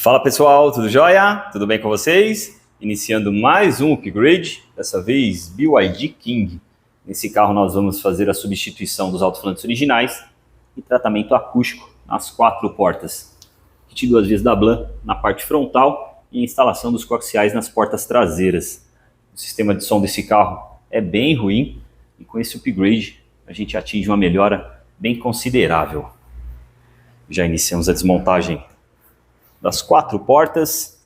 Fala pessoal, tudo jóia? Tudo bem com vocês? Iniciando mais um upgrade, dessa vez BYD King. Nesse carro nós vamos fazer a substituição dos alto-falantes originais e tratamento acústico nas 4 portas. Kit 2 vias da Blan na parte frontal e instalação dos coaxiais nas portas traseiras. O sistema de som desse carro é bem ruim e com esse upgrade a gente atinge uma melhora bem considerável. Já iniciamos a desmontagem das 4 portas,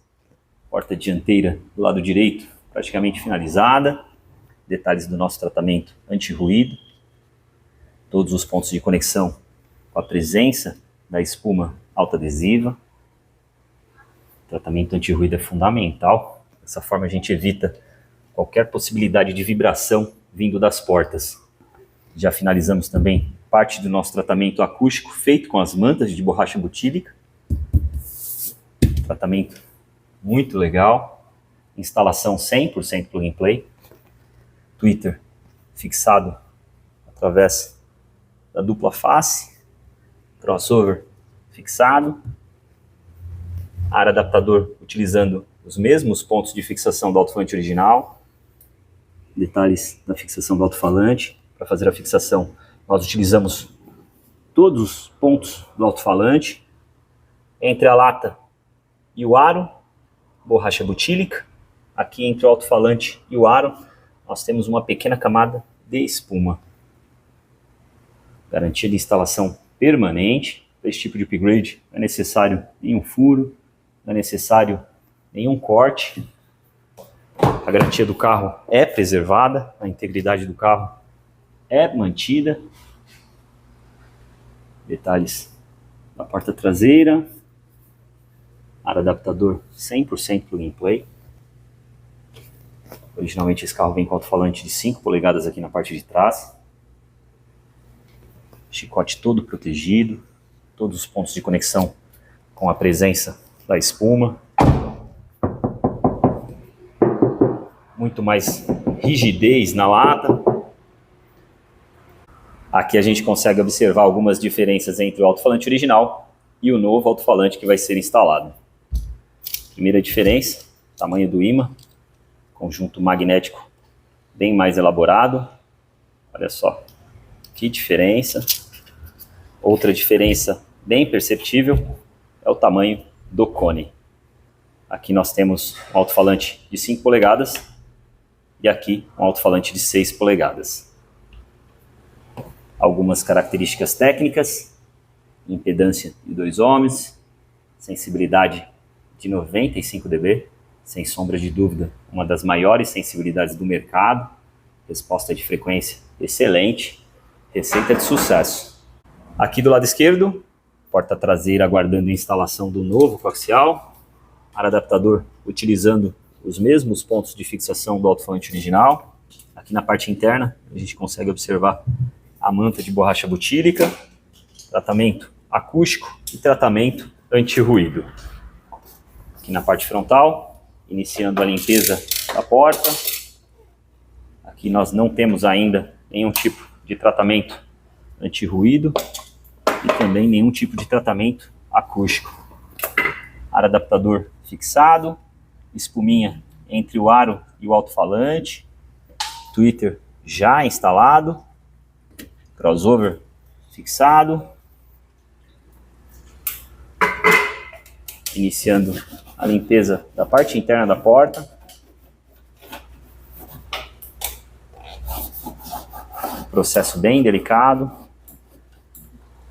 porta dianteira do lado direito praticamente finalizada, detalhes do nosso tratamento anti-ruído, todos os pontos de conexão com a presença da espuma autoadesiva. O tratamento anti-ruído é fundamental, dessa forma a gente evita qualquer possibilidade de vibração vindo das portas. Já finalizamos também parte do nosso tratamento acústico feito com as mantas de borracha butílica. Tratamento muito legal, instalação 100% plug and play, tweeter fixado através da dupla face, crossover fixado, ar adaptador utilizando os mesmos pontos de fixação do alto-falante original, detalhes da fixação do alto-falante. Para fazer a fixação nós utilizamos todos os pontos do alto-falante, entre a lata e o aro, borracha butílica. Aqui entre o alto-falante e o aro, nós temos uma pequena camada de espuma. Garantia de instalação permanente. Para esse tipo de upgrade não é necessário nenhum furo, não é necessário nenhum corte. A garantia do carro é preservada, a integridade do carro é mantida. Detalhes da porta traseira. Ar adaptador 100% plug and play. Originalmente esse carro vem com alto-falante de 5 polegadas aqui na parte de trás. Chicote todo protegido. Todos os pontos de conexão com a presença da espuma. Muito mais rigidez na lata. Aqui a gente consegue observar algumas diferenças entre o alto-falante original e o novo alto-falante que vai ser instalado. Primeira diferença, tamanho do ímã, conjunto magnético bem mais elaborado. Olha só, que diferença. Outra diferença bem perceptível é o tamanho do cone. Aqui nós temos um alto-falante de 5 polegadas e aqui um alto-falante de 6 polegadas. Algumas características técnicas: impedância de 2 ohms, sensibilidade de 95 dB, sem sombra de dúvida, uma das maiores sensibilidades do mercado, resposta de frequência excelente, receita de sucesso. Aqui do lado esquerdo, porta traseira aguardando a instalação do novo coaxial, ar adaptador utilizando os mesmos pontos de fixação do alto-falante original. Aqui na parte interna a gente consegue observar a manta de borracha butílica, tratamento acústico e tratamento anti-ruído. Aqui na parte frontal, iniciando a limpeza da porta. Aqui nós não temos ainda nenhum tipo de tratamento anti-ruído e também nenhum tipo de tratamento acústico. Ar adaptador fixado, espuminha entre o aro e o alto-falante, tweeter já instalado, crossover fixado. Iniciando a limpeza da parte interna da porta. Processo bem delicado.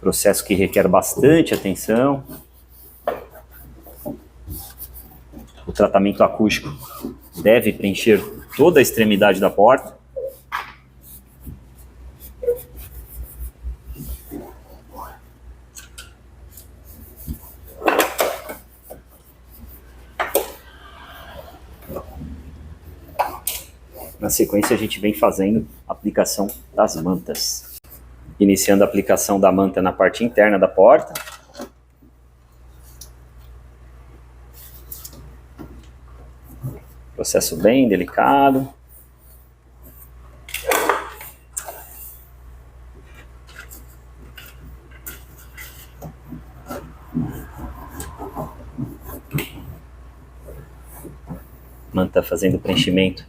Processo que requer bastante atenção. O tratamento acústico deve preencher toda a extremidade da porta. Na sequência a gente vem fazendo a aplicação das mantas. Iniciando a aplicação da manta na parte interna da porta. Processo bem delicado. Manta fazendo o preenchimento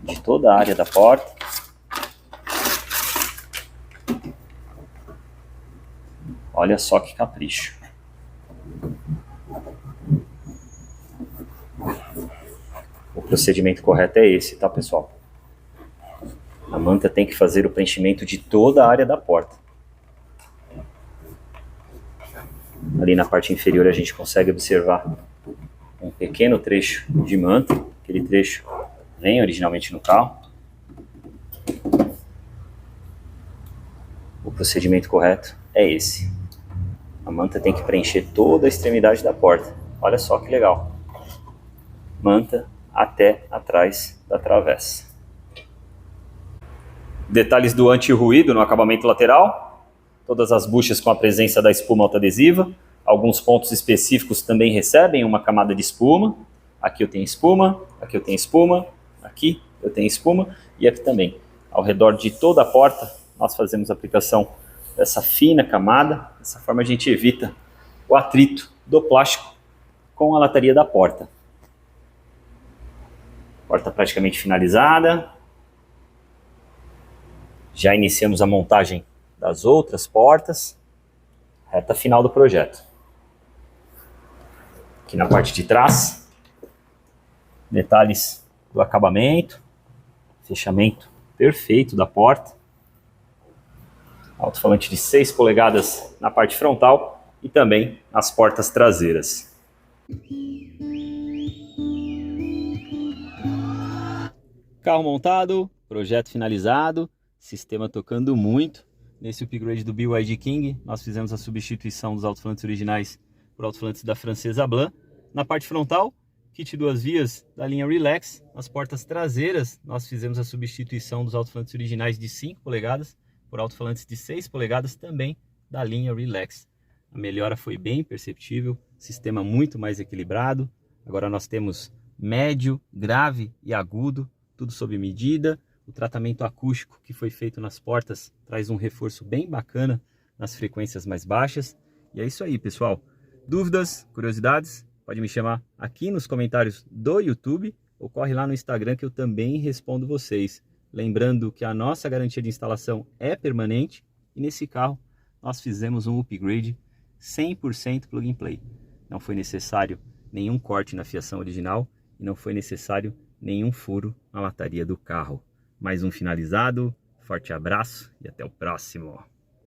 de toda a área da porta. Olha só que capricho. O procedimento correto é esse, tá, pessoal? A manta tem que fazer o preenchimento de toda a área da porta. Ali na parte inferior a gente consegue observar um pequeno trecho de manta. Aquele trecho vem originalmente no carro. O procedimento correto é esse. A manta tem que preencher toda a extremidade da porta. Olha só que legal. Manta até atrás da travessa. Detalhes do anti-ruído no acabamento lateral. Todas as buchas com a presença da espuma autoadesiva. Alguns pontos específicos também recebem uma camada de espuma. Aqui eu tenho espuma, aqui eu tenho espuma, aqui eu tenho espuma e aqui também. Ao redor de toda a porta nós fazemos a aplicação dessa fina camada. Dessa forma a gente evita o atrito do plástico com a lataria da porta. Porta praticamente finalizada. Já iniciamos a montagem das outras portas. Reta final do projeto. Aqui na parte de trás, detalhes do acabamento, fechamento perfeito da porta. Alto-falante de 6 polegadas na parte frontal e também nas portas traseiras. Carro montado, projeto finalizado, sistema tocando muito. Nesse upgrade do BYD King, nós fizemos a substituição dos alto-falantes originais por alto-falantes da francesa Blanc. Na parte frontal, kit 2 vias da linha Relax. Nas portas traseiras, nós fizemos a substituição dos alto-falantes originais de 5 polegadas por alto-falantes de 6 polegadas também da linha Relax. A melhora foi bem perceptível, sistema muito mais equilibrado. Agora nós temos médio, grave e agudo, tudo sob medida. O tratamento acústico que foi feito nas portas traz um reforço bem bacana nas frequências mais baixas. E é isso aí, pessoal. Dúvidas, curiosidades, pode me chamar aqui nos comentários do YouTube ou corre lá no Instagram que eu também respondo vocês. Lembrando que a nossa garantia de instalação é permanente e nesse carro nós fizemos um upgrade 100% plug and play. Não foi necessário nenhum corte na fiação original e não foi necessário nenhum furo na lataria do carro. Mais um finalizado, forte abraço e até o próximo.